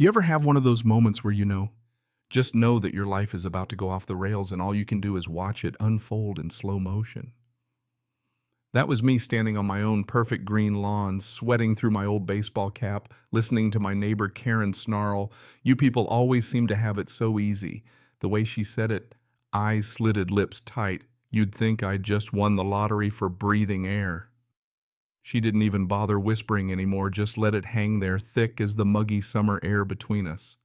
You ever have one of those moments where just know that your life is about to go off the rails and all you can do is watch it unfold in slow motion? That was me standing on my own perfect green lawn, sweating through my old baseball cap, listening to my neighbor Karen snarl, "You people always seem to have it so easy." The way she said it, eyes slitted, lips tight, you'd think I'd just won the lottery for breathing air. She didn't even bother whispering anymore, just let it hang there thick as the muggy summer air between us.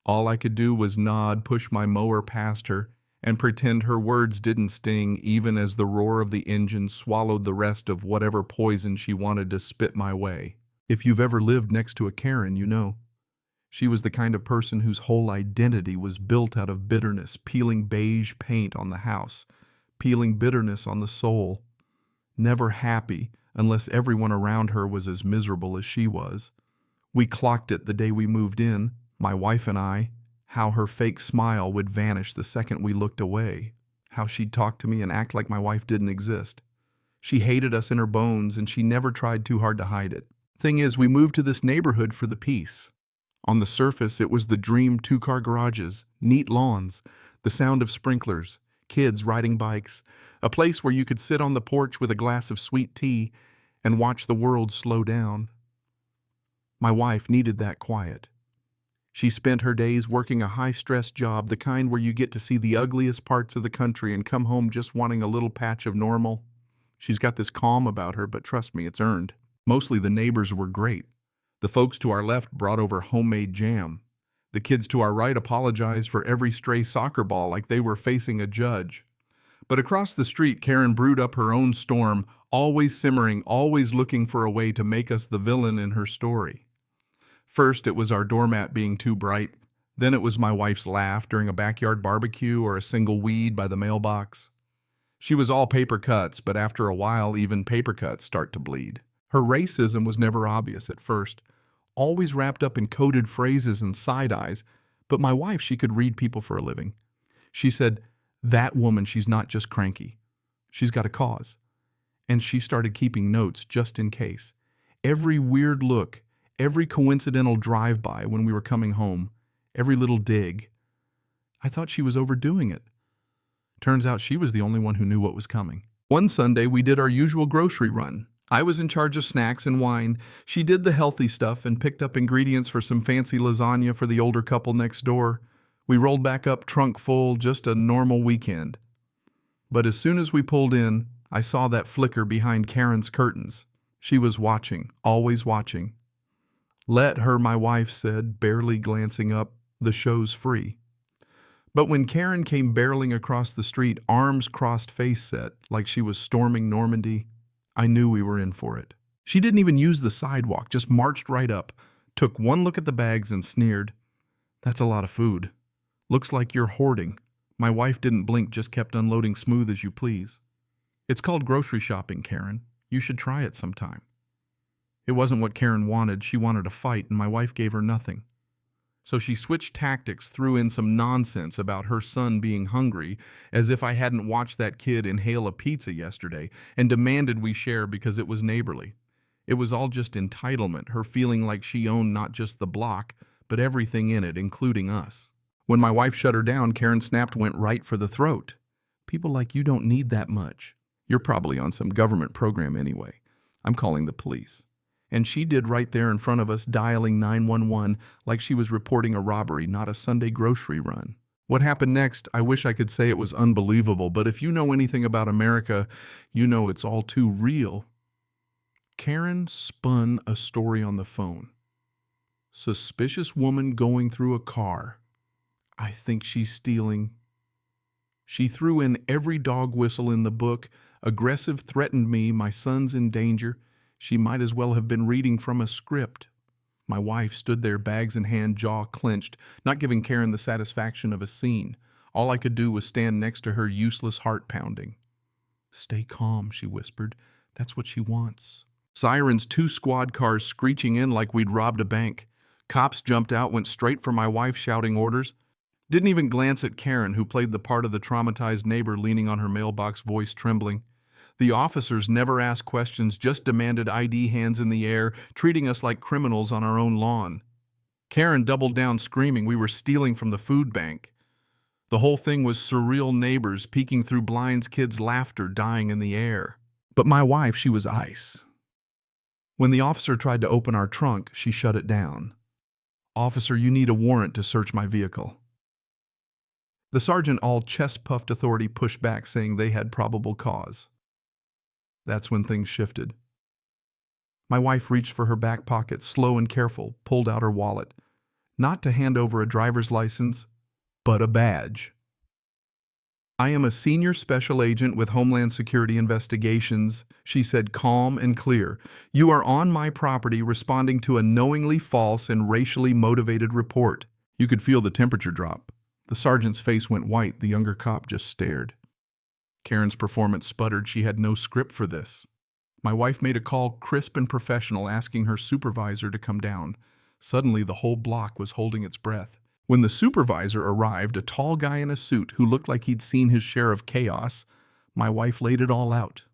All I could do was nod, push my mower past her, and pretend her words didn't sting even as the roar of the engine swallowed the rest of whatever poison she wanted to spit my way. If you've ever lived next to a Karen, you know. She was the kind of person whose whole identity was built out of bitterness, peeling beige paint on the house, peeling bitterness on the soul. Never happy unless everyone around her was as miserable as she was. We clocked it the day we moved in, my wife and I, how her fake smile would vanish the second we looked away, how she'd talk to me and act like my wife didn't exist. She hated us in her bones, and she never tried too hard to hide it. Thing is, we moved to this neighborhood for the peace. On the surface, it was the dream two-car garages, neat lawns, the sound of sprinklers, kids riding bikes, a place where you could sit on the porch with a glass of sweet tea and watch the world slow down. My wife needed that quiet. She spent her days working a high-stress job, the kind where you get to see the ugliest parts of the country and come home just wanting a little patch of normal. She's got this calm about her, but trust me, it's earned. Mostly the neighbors were great. The folks to our left brought over homemade jam. The kids to our right apologized for every stray soccer ball like they were facing a judge. But across the street, Karen brewed up her own storm, always simmering, always looking for a way to make us the villain in her story. First, it was our doormat being too bright. Then it was my wife's laugh during a backyard barbecue or a single weed by the mailbox. She was all paper cuts, but after a while, even paper cuts start to bleed. Her racism was never obvious at first, always wrapped up in coded phrases and side eyes, but my wife, she could read people for a living. She said, "That woman, she's not just cranky. She's got a cause." And she started keeping notes just in case. Every weird look, every coincidental drive-by when we were coming home, every little dig. I thought she was overdoing it. Turns out she was the only one who knew what was coming. One Sunday, we did our usual grocery run. I was in charge of snacks and wine. She did the healthy stuff and picked up ingredients for some fancy lasagna for the older couple next door. We rolled back up trunk full, just a normal weekend. But as soon as we pulled in, I saw that flicker behind Karen's curtains. She was watching, always watching. "Let her," my wife said, barely glancing up. "The show's free." But when Karen came barreling across the street, arms crossed, face set, like she was storming Normandy, I knew we were in for it. She didn't even use the sidewalk, just marched right up, took one look at the bags and sneered, "That's a lot of food. Looks like you're hoarding." My wife didn't blink, just kept unloading smooth as you please. "It's called grocery shopping, Karen. You should try it sometime." It wasn't what Karen wanted. She wanted a fight, and my wife gave her nothing. So she switched tactics, threw in some nonsense about her son being hungry, as if I hadn't watched that kid inhale a pizza yesterday, and demanded we share because it was neighborly. It was all just entitlement, her feeling like she owned not just the block, but everything in it, including us. When my wife shut her down, Karen snapped, went right for the throat. "People like you don't need that much. You're probably on some government program anyway. I'm calling the police." And she did right there in front of us, dialing 911 like she was reporting a robbery, not a Sunday grocery run. What happened next, I wish I could say it was unbelievable, but if you know anything about America, you know it's all too real. Karen spun a story on the phone. Suspicious woman going through a car. I think she's stealing. She threw in every dog whistle in the book. Aggressive, threatened me, my son's in danger. She might as well have been reading from a script. My wife stood there, bags in hand, jaw clenched, not giving Karen the satisfaction of a scene. All I could do was stand next to her, useless heart pounding. "Stay calm," she whispered. "That's what she wants." Sirens, 2 squad cars screeching in like we'd robbed a bank. Cops jumped out, went straight for my wife, shouting orders. Didn't even glance at Karen, who played the part of the traumatized neighbor leaning on her mailbox, voice trembling. The officers never asked questions, just demanded ID, hands in the air, treating us like criminals on our own lawn. Karen doubled down screaming we were stealing from the food bank. The whole thing was surreal, neighbors peeking through blinds, kids' laughter dying in the air. But my wife, she was ice. When the officer tried to open our trunk, she shut it down. "Officer, you need a warrant to search my vehicle." The sergeant, all chest-puffed authority, pushed back, saying they had probable cause. That's when things shifted. My wife reached for her back pocket, slow and careful, pulled out her wallet, not to hand over a driver's license, but a badge. "I am a senior special agent with Homeland Security Investigations," she said, calm and clear. "You are on my property responding to a knowingly false and racially motivated report." You could feel the temperature drop. The sergeant's face went white. The younger cop just stared. Karen's performance sputtered. She had no script for this. My wife made a call, crisp and professional, asking her supervisor to come down. Suddenly, the whole block was holding its breath. When the supervisor arrived, a tall guy in a suit who looked like he'd seen his share of chaos, my wife laid it all out.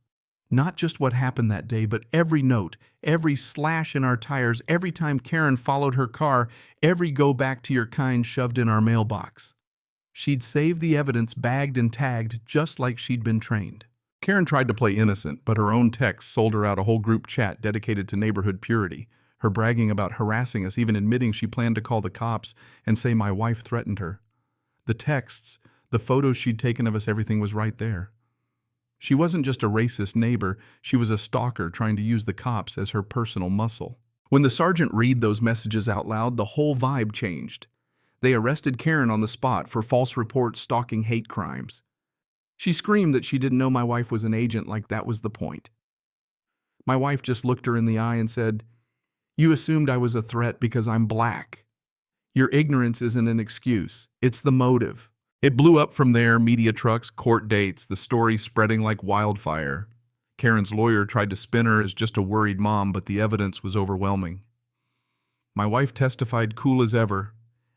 Not just what happened that day, but every note, every slash in our tires, every time Karen followed her car, every "go back to your kind" shoved in our mailbox. She'd saved the evidence, bagged and tagged, just like she'd been trained. Karen tried to play innocent, but her own texts sold her out a whole group chat dedicated to neighborhood purity. Her bragging about harassing us, even admitting she planned to call the cops and say my wife threatened her. The texts, the photos she'd taken of us, everything was right there. She wasn't just a racist neighbor, she was a stalker trying to use the cops as her personal muscle. When the sergeant read those messages out loud, the whole vibe changed. They arrested Karen on the spot for false reports, stalking, hate crimes. She screamed that she didn't know my wife was an agent, like that was the point. My wife just looked her in the eye and said, "You assumed I was a threat because I'm black. Your ignorance isn't an excuse, it's the motive." It blew up from there, media trucks, court dates, the story spreading like wildfire. Karen's lawyer tried to spin her as just a worried mom, but the evidence was overwhelming. My wife testified cool as ever,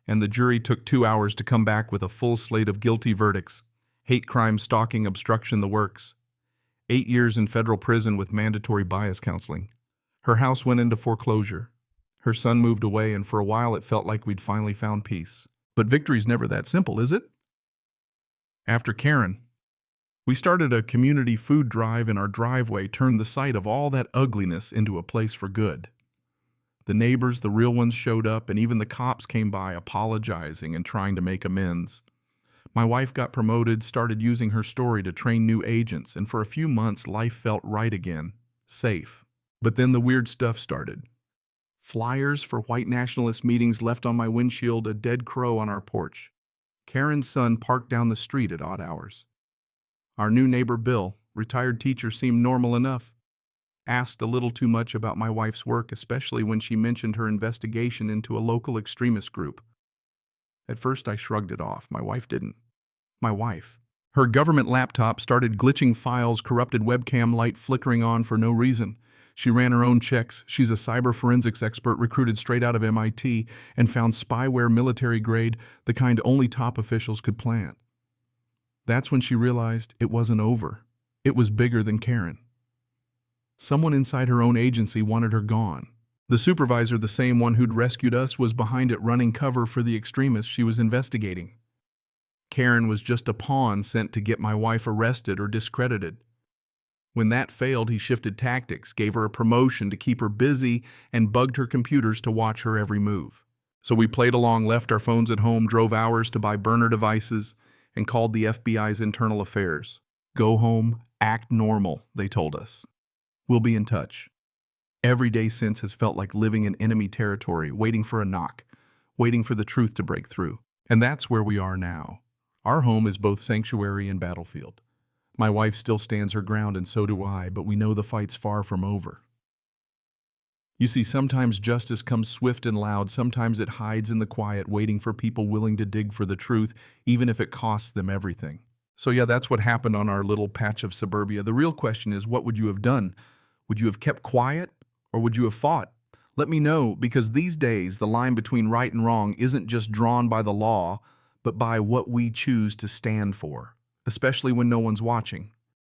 and the jury took 2 hours to come back with a full slate of guilty verdicts. Hate crime, stalking, obstruction, the works. 8 years in federal prison with mandatory bias counseling. Her house went into foreclosure. Her son moved away, and for a while it felt like we'd finally found peace. But victory's never that simple, is it? After Karen, we started a community food drive in our driveway, turned the sight of all that ugliness into a place for good. The neighbors, the real ones, showed up, and even the cops came by apologizing and trying to make amends. My wife got promoted, started using her story to train new agents, and for a few months life felt right again, safe. But then the weird stuff started. Flyers for white nationalist meetings left on my windshield, a dead crow on our porch. Karen's son parked down the street at odd hours. Our new neighbor Bill, retired teacher, seemed normal enough. Asked a little too much about my wife's work, especially when she mentioned her investigation into a local extremist group. At first I shrugged it off. My wife didn't. My wife. Her government laptop started glitching files, corrupted webcam light flickering on for no reason. She ran her own checks. She's a cyber forensics expert recruited straight out of MIT and found spyware military grade, the kind only top officials could plant. That's when she realized it wasn't over. It was bigger than Karen. Someone inside her own agency wanted her gone. The supervisor, the same one who'd rescued us, was behind it, running cover for the extremists she was investigating. Karen was just a pawn sent to get my wife arrested or discredited. When that failed, he shifted tactics, gave her a promotion to keep her busy, and bugged her computers to watch her every move. So we played along, left our phones at home, drove hours to buy burner devices, and called the FBI's internal affairs. "Go home, act normal," they told us. "We'll be in touch." Every day since has felt like living in enemy territory, waiting for a knock, waiting for the truth to break through. And that's where we are now. Our home is both sanctuary and battlefield. My wife still stands her ground, and so do I, but we know the fight's far from over. You see, sometimes justice comes swift and loud, sometimes it hides in the quiet, waiting for people willing to dig for the truth, even if it costs them everything. So yeah, that's what happened on our little patch of suburbia. The real question is, what would you have done? Would you have kept quiet, or would you have fought? Let me know, because these days the line between right and wrong isn't just drawn by the law, but by what we choose to stand for, especially when no one's watching.